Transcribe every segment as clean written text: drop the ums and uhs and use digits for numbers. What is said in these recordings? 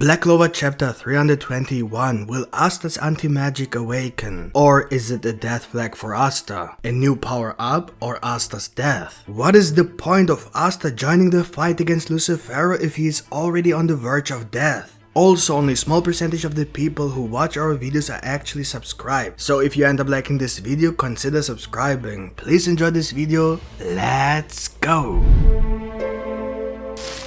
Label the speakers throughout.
Speaker 1: Black Clover Chapter 321. Will Asta's anti-magic awaken? Or is it a death flag for Asta? A new power up or Asta's death? What is the point of Asta joining the fight against Lucifero if he is already on the verge of death? Also, only a small percentage of the people who watch our videos are actually subscribed. So if you end up liking this video, consider subscribing. Please enjoy this video. Let's go!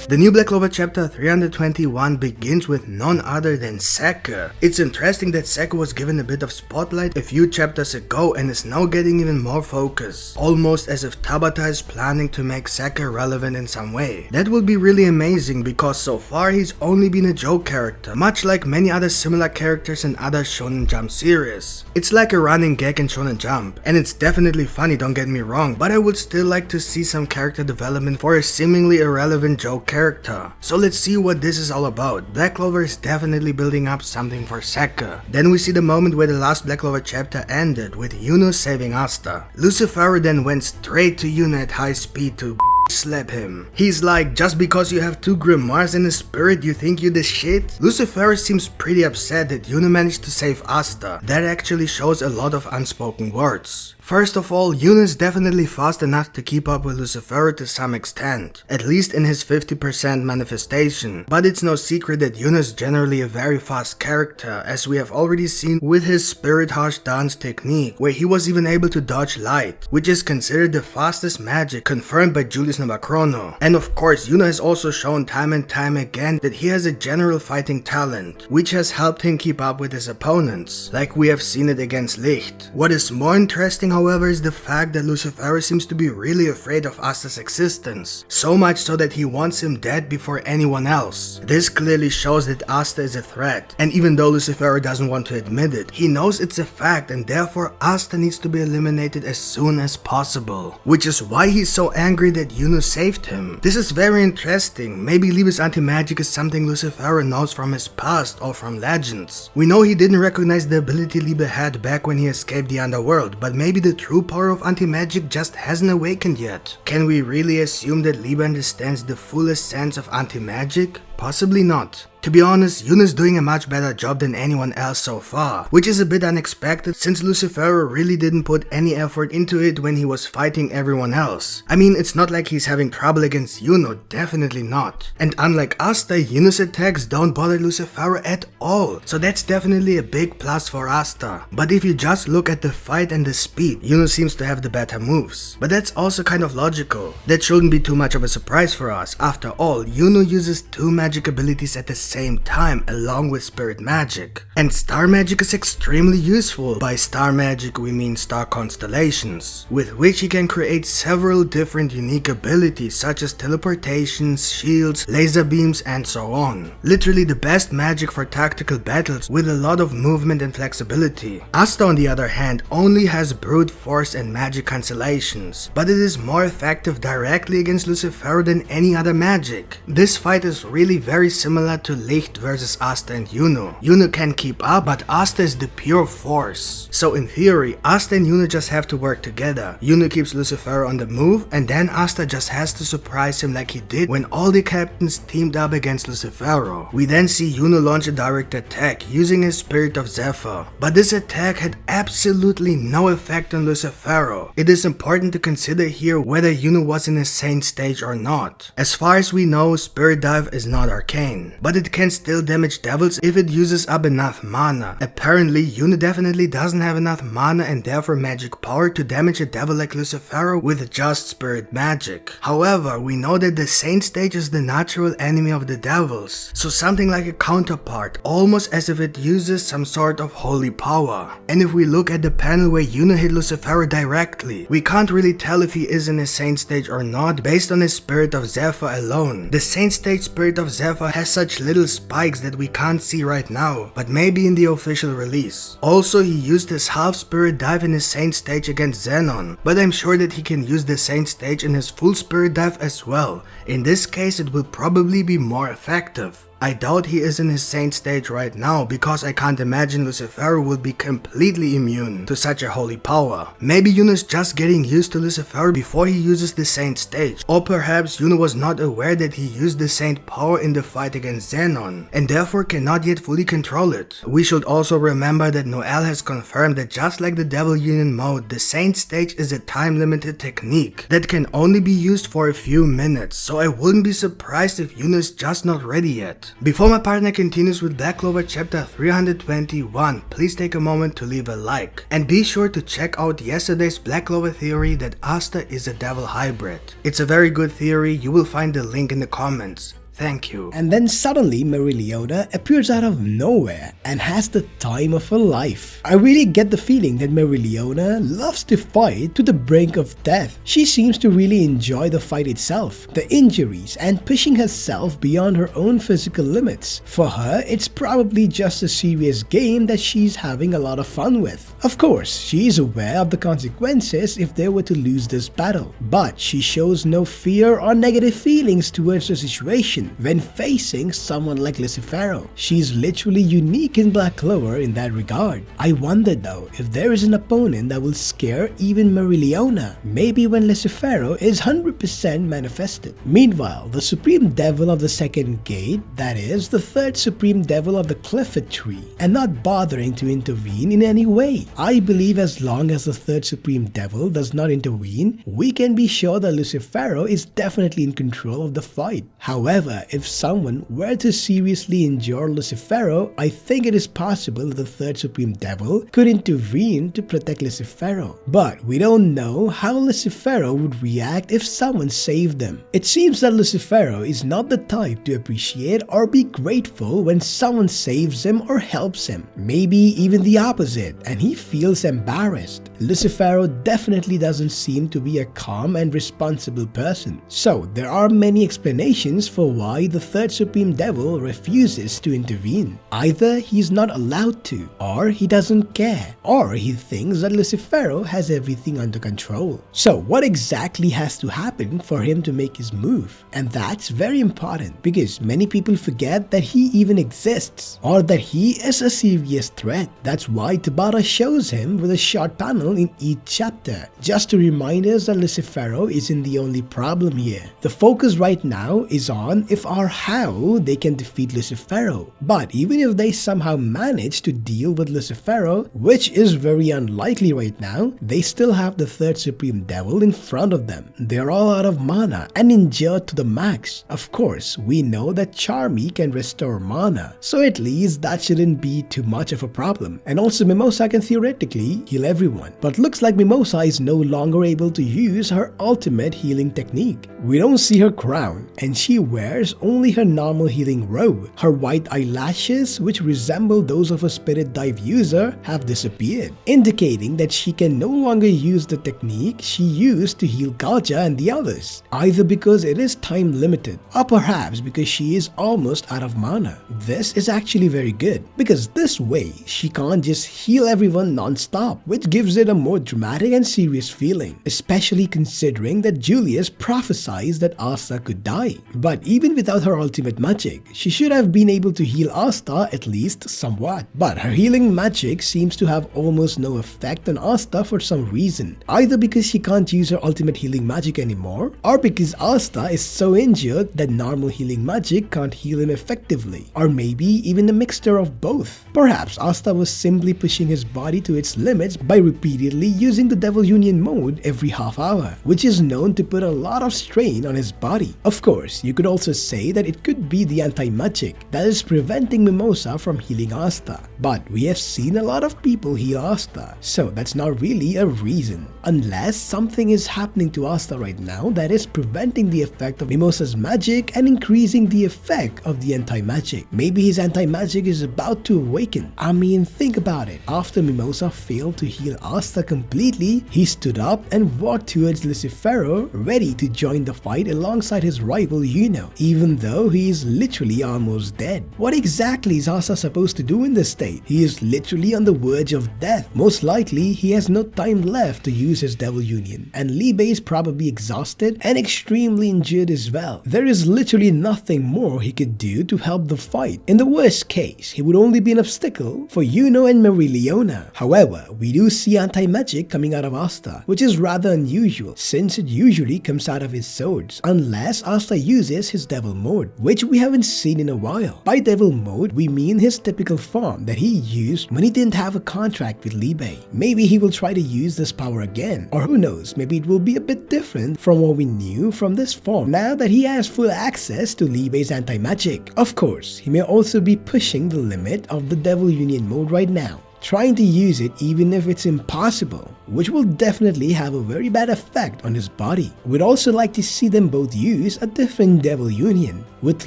Speaker 1: The new Black Clover Chapter 321 begins with none other than Seke. It's interesting that Seke was given a bit of spotlight a few chapters ago and is now getting even more focus. Almost as if Tabata is planning to make Seke relevant in some way. That would be really amazing because so far he's only been a joke character, much like many other similar characters in other Shonen Jump series. It's like a running gag in Shonen Jump, and it's definitely funny, don't get me wrong, but I would still like to see some character development for a seemingly irrelevant joke character. So let's see what this is all about. Black Clover is definitely building up something for Seke. Then we see the moment where the last Black Clover chapter ended with Yuno saving Asta. Lucifero then went straight to Yuno at high speed to slap him. He's like, just because you have two grimoires and a spirit you think you the shit? Lucifero seems pretty upset that Yuno managed to save Asta. That actually shows a lot of unspoken words. First of all, Yuno is definitely fast enough to keep up with Lucifero to some extent, at least in his 50% manifestation, but it's no secret that Yuno is generally a very fast character, as we have already seen with his spirit harsh dance technique, where he was even able to dodge light, which is considered the fastest magic confirmed by Julius Novachrono. And of course, Yuno has also shown time and time again that he has a general fighting talent, which has helped him keep up with his opponents, like we have seen it against Licht. What is more interesting, however, is the fact that Lucifero seems to be really afraid of Asta's existence, so much so that he wants him dead before anyone else. This clearly shows that Asta is a threat, and even though Lucifero doesn't want to admit it, he knows it's a fact and therefore Asta needs to be eliminated as soon as possible, which is why he's so angry that Yuno saved him. This is very interesting. Maybe Liebes anti-magic is something Lucifero knows from his past or from legends. We know he didn't recognize the ability Liebe had back when he escaped the underworld, but maybe the true power of anti-magic just hasn't awakened yet. Can we really assume that Liebe understands the fullest sense of anti-magic? Possibly not. To be honest, Yuno is doing a much better job than anyone else so far, which is a bit unexpected since Lucifero really didn't put any effort into it when he was fighting everyone else. I mean, it's not like he's having trouble against Yuno, definitely not. And unlike Asta, Yuno's attacks don't bother Lucifero at all, so that's definitely a big plus for Asta. But if you just look at the fight and the speed, Yuno seems to have the better moves. But that's also kind of logical. That shouldn't be too much of a surprise for us. After all, Yuno uses two magic abilities at the same time along with spirit magic. And star magic is extremely useful. By star magic we mean star constellations, with which he can create several different unique abilities such as teleportations, shields, laser beams and so on. Literally the best magic for tactical battles with a lot of movement and flexibility. Asta on the other hand only has brute force and magic cancellations, but it is more effective directly against Lucifero than any other magic. This fight is really very similar to Licht versus Asta and Yuno. Yuno can keep up, but Asta is the pure force. So in theory, Asta and Yuno just have to work together. Yuno keeps Lucifero on the move, and then Asta just has to surprise him like he did when all the captains teamed up against Lucifero. We then see Yuno launch a direct attack using his Spirit of Zephyr, but this attack had absolutely no effect on Lucifero. It is important to consider here whether Yuno was in a sane stage or not. As far as we know, Spirit Dive is not arcane, but it can still damage devils if it uses up enough mana. Apparently, Yuno definitely doesn't have enough mana and therefore magic power to damage a devil like Lucifero with just spirit magic. However, we know that the Saint stage is the natural enemy of the devils, so something like a counterpart, almost as if it uses some sort of holy power. And if we look at the panel where Yuno hit Lucifero directly, we can't really tell if he is in a Saint stage or not based on his Spirit of Zephyr alone. The Saint stage Spirit of Zephyr has such little spikes that we can't see right now, but maybe in the official release. Also, he used his half spirit dive in his Saint stage against Xenon, but I'm sure that he can use the Saint stage in his full spirit dive as well. In this case, it will probably be more effective. I doubt he is in his saint stage right now because I can't imagine Lucifero will be completely immune to such a holy power. Maybe Yuno is just getting used to Lucifero before he uses the saint stage, or perhaps Yuno was not aware that he used the saint power in the fight against Zenon and therefore cannot yet fully control it. We should also remember that Noel has confirmed that just like the Devil Union mode, the saint stage is a time limited technique that can only be used for a few minutes, so I wouldn't be surprised if Yuno is just not ready yet. Before my partner continues with Black Clover Chapter 321, please take a moment to leave a like. And be sure to check out yesterday's Black Clover theory that Asta is a devil hybrid. It's a very good theory, you will find the link in the comments. Thank you.
Speaker 2: And then suddenly Mereoleona appears out of nowhere and has the time of her life. I really get the feeling that Mereoleona loves to fight to the brink of death. She seems to really enjoy the fight itself, the injuries, and pushing herself beyond her own physical limits. For her, it's probably just a serious game that she's having a lot of fun with. Of course, she is aware of the consequences if they were to lose this battle, but she shows no fear or negative feelings towards the situation when facing someone like Lucifero. She's literally unique in Black Clover in that regard. I wonder though if there is an opponent that will scare even Mereoleona, maybe when Lucifero is 100% manifested. Meanwhile, the Supreme Devil of the Second Gate, that is, the third Supreme Devil of the Clifford Tree, and not bothering to intervene in any way. I believe as long as the third Supreme Devil does not intervene, we can be sure that Lucifero is definitely in control of the fight. However, if someone were to seriously injure Lucifero, I think it is possible that the third Supreme Devil could intervene to protect Lucifero. But we don't know how Lucifero would react if someone saved them. It seems that Lucifero is not the type to appreciate or be grateful when someone saves him or helps him. Maybe even the opposite, and he feels embarrassed. Lucifero definitely doesn't seem to be a calm and responsible person. So there are many explanations for why the third Supreme Devil refuses to intervene. Either he's not allowed to, or he doesn't care, or he thinks that Lucifero has everything under control. So what exactly has to happen for him to make his move? And that's very important because many people forget that he even exists, or that he is a serious threat. That's why Tabata shows him with a short panel in each chapter, just to remind us that Lucifero isn't the only problem here. The focus right now is on if or how they can defeat Lucifero. But even if they somehow manage to deal with Lucifero, which is very unlikely right now, they still have the third Supreme Devil in front of them. They're all out of mana and injured to the max. Of course, we know that Charmy can restore mana, so at least that shouldn't be too much of a problem. And also Mimosa can theoretically heal everyone. But looks like Mimosa is no longer able to use her ultimate healing technique. We don't see her crown, and she wears only her normal healing robe. Her white eyelashes, which resemble those of a spirit dive user, have disappeared, indicating that she can no longer use the technique she used to heal Galja and the others, either because it is time limited, or perhaps because she is almost out of mana. This is actually very good, because this way she can't just heal everyone non-stop, which gives it a more dramatic and serious feeling, especially considering that Julius prophesied that Asta could die. But even without her ultimate magic, she should have been able to heal Asta at least somewhat. But her healing magic seems to have almost no effect on Asta for some reason, either because she can't use her ultimate healing magic anymore, or because Asta is so injured that normal healing magic can't heal him effectively, or maybe even a mixture of both. Perhaps Asta was simply pushing his body to its limits by repeatedly using the Devil Union mode every half hour, which is known to put a lot of strain on his body. Of course, you could also say that it could be the anti-magic that is preventing Mimosa from healing Asta, but we have seen a lot of people heal Asta, so that's not really a reason. Unless something is happening to Asta right now that is preventing the effect of Mimosa's magic and increasing the effect of the anti-magic. Maybe his anti-magic is about to awaken. I mean, think about it. After Mimosa failed to heal Asta completely, he stood up and walked towards Lucifero, ready to join the fight alongside his rival Yuno. even though he is literally almost dead. What exactly is Asta supposed to do in this state? He is literally on the verge of death. Most likely, he has no time left to use his devil union, and Libe is probably exhausted and extremely injured as well. There is literally nothing more he could do to help the fight. In the worst case, he would only be an obstacle for Yuno and Mereoleona. However, we do see anti-magic coming out of Asta, which is rather unusual since it usually comes out of his swords, unless Asta uses his devil mode, which we haven't seen in a while. By devil mode, we mean his typical form that he used when he didn't have a contract with Libe. Maybe he will try to use this power again, or who knows, maybe it will be a bit different from what we knew from this form now that he has full access to Libe's anti-magic. Of course, he may also be pushing the limit of the devil union mode right now, trying to use it even if it's impossible, which will definitely have a very bad effect on his body. We'd also like to see them both use a different devil union, with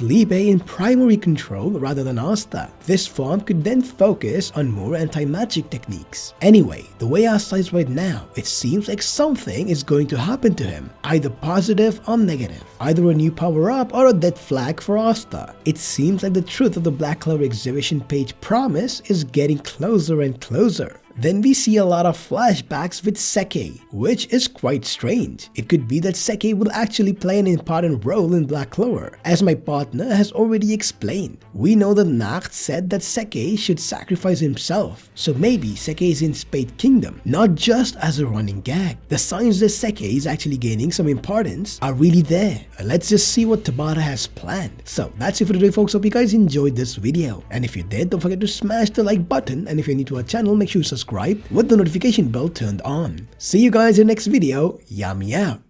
Speaker 2: Libe in primary control rather than Asta. This form could then focus on more anti-magic techniques. Anyway, the way Asta is right now, it seems like something is going to happen to him, either positive or negative, either a new power-up or a death flag for Asta. It seems like the truth of the Black Clover exhibition page promise is getting closer and closer. Then we see a lot of flashbacks with Seke, which is quite strange. It could be that Seke will actually play an important role in Black Clover, as my partner has already explained. We know that Nacht said that Seke should sacrifice himself, so maybe Seke is in Spade Kingdom, not just as a running gag. The signs that Seke is actually gaining some importance are really there. Let's just see what Tabata has planned. So that's it for today, folks. Hope you guys enjoyed this video, and if you did, don't forget to smash the like button, and if you're new to our channel, make sure you subscribe with the notification bell turned on. See you guys in the next video. Yummy out.